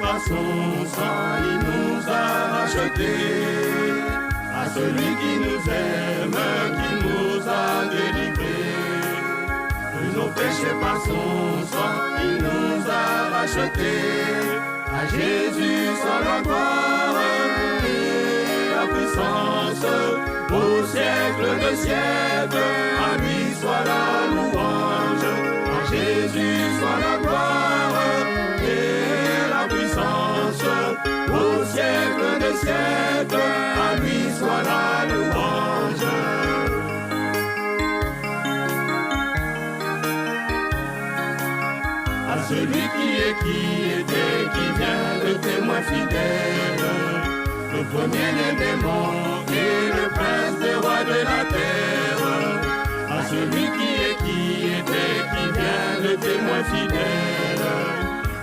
Par son sang, il nous a rachetés. À celui qui nous aime, qui nous a délivrés. De nos péchés par son sang, il nous a rachetés. À Jésus soit la gloire et la puissance au siècle des siècles. À lui soit la louange. À Jésus soit la gloire et la puissance au siècle des siècles. À lui soit la louange. À celui qui est, qui était, qui vient, le témoin fidèle, le premier-né des morts et le prince des rois de la terre. À celui qui est, qui était, qui vient, le témoin fidèle,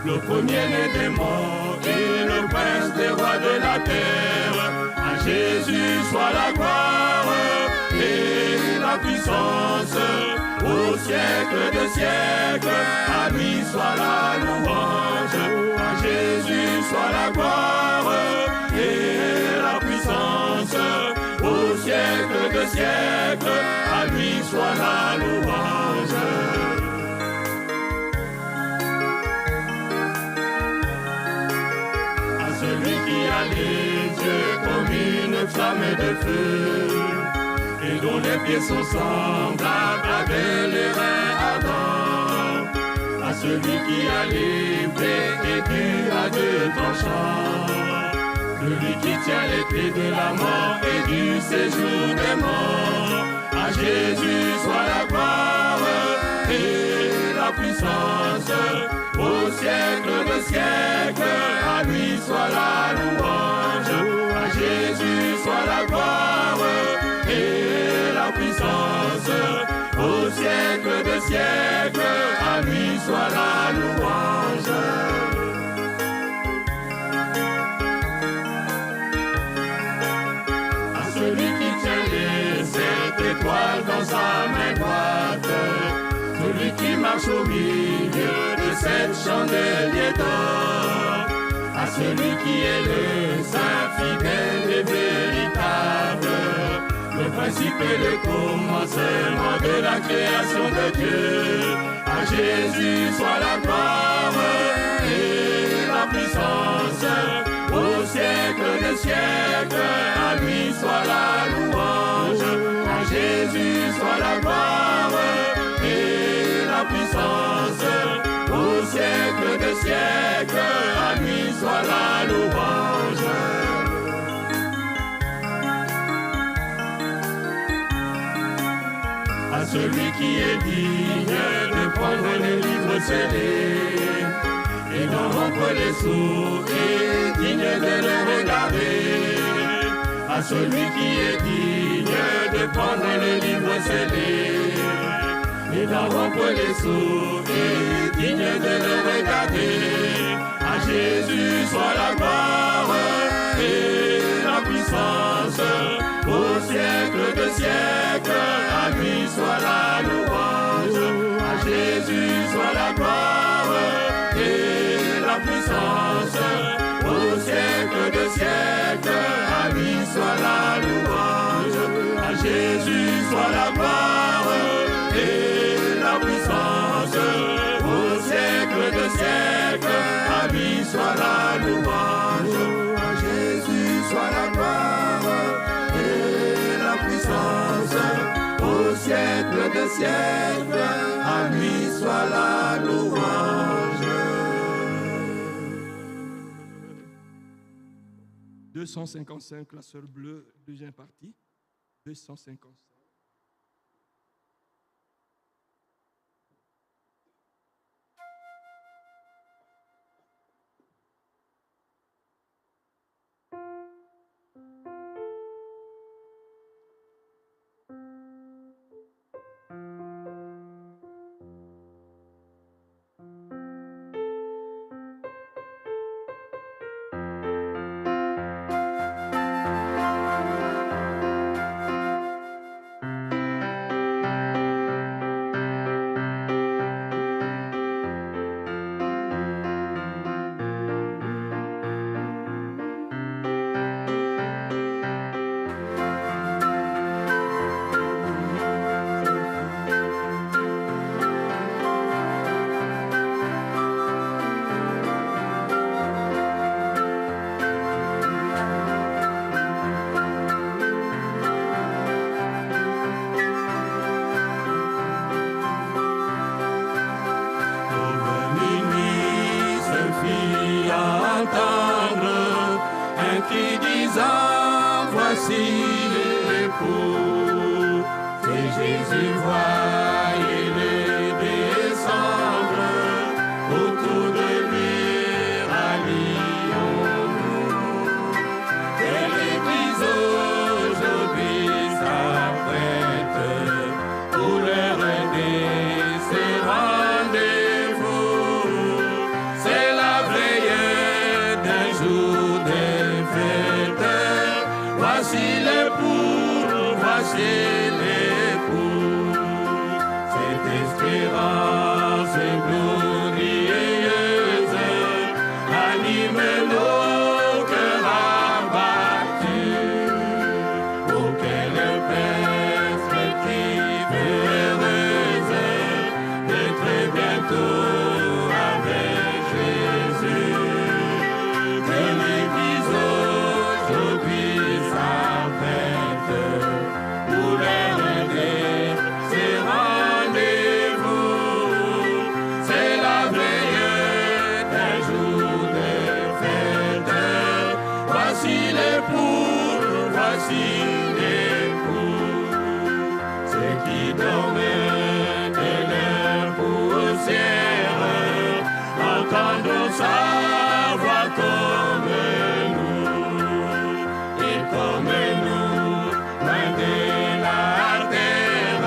le premier-né des morts et le prince des rois de la terre. À Jésus soit la gloire et la puissance au siècle des siècles. À lui soit la louange. À Jésus soit la gloire et la puissance au siècle des siècles. À lui soit la louange. Celui qui a les yeux comme une flamme de feu et dont les pieds sont semblables à des reins ardents. À celui qui a l'épée aiguë à deux tranchants, celui qui tient les clés de la mort et du séjour des morts. À Jésus soit la gloire et la puissance au siècle des siècles. À lui soit la louange. À Jésus soit la gloire et la puissance au siècle des siècles. À lui soit la louange. À celui qui tient les 7 étoiles dans sa main droite, celui qui marche au milieu de 7 chandeliers d'or. À celui qui est le saint fidèle et véritable, le principe et le commencement de la création de Dieu. À Jésus soit la gloire et la puissance au siècle des siècles. À lui soit la louange. À Jésus soit la gloire et la puissance au siècle des siècles. À lui soit la louange. À celui qui est digne de prendre les livres scellés et d'en rompre les sceaux et digne de le regarder. À celui qui est digne de prendre les livres scellés et d'en rompre les sceaux et digne de le regarder. À Jésus soit la gloire et la puissance au siècle des siècles. À lui soit la louange. À Jésus soit la gloire et la puissance au siècle des siècles. À lui soit la louange. À Jésus soit la gloire et la puissance au siècle de siècles. À lui soit la louange. À Jésus soit la gloire et la puissance au siècle de siècles. À lui soit la louange. 255, la sœur bleue, deuxième partie. 255. Qui disant voici l'époux, et Jésus voyait-le descendre, autour de lui rallions-nous. Et l'Église aujourd'hui s'apprête pour l'heure de ses rendez-vous. C'est la veille d'un jour de fête. Voici l'époux, voici l'époux. Cette espérance glorieuse anime nos cœurs abattus. Oh, quelle perspective heureuse d'être bientôt avec Jésus. Que l'Église aujourd'hui s'apprête pour l'heure de ses rendez-vous. C'est la veille d'un jour de fête. Voici l'époux, voici l'époux. Ceux qui dormaient de leur poussière entendront sa voix comme nous. Et comme nous, loin de la terre,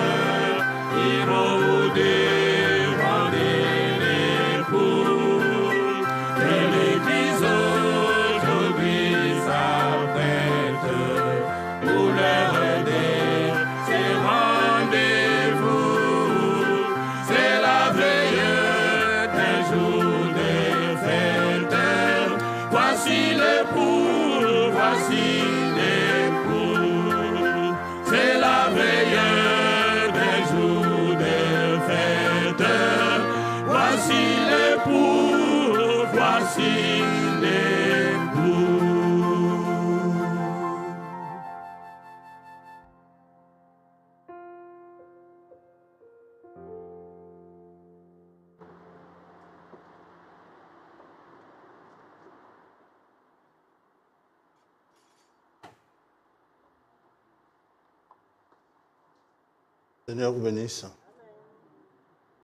iront au-devant de l'époux. Que l'Église aujourd'hui s'apprête pour l'heure de ses rendez-vous. C'est la veille d'un jour de fête. Voici l'époux, voici l'époux. C'est la veille d'un jour de fête. Voici l'époux, voici l'époux. Seigneur vous bénisse.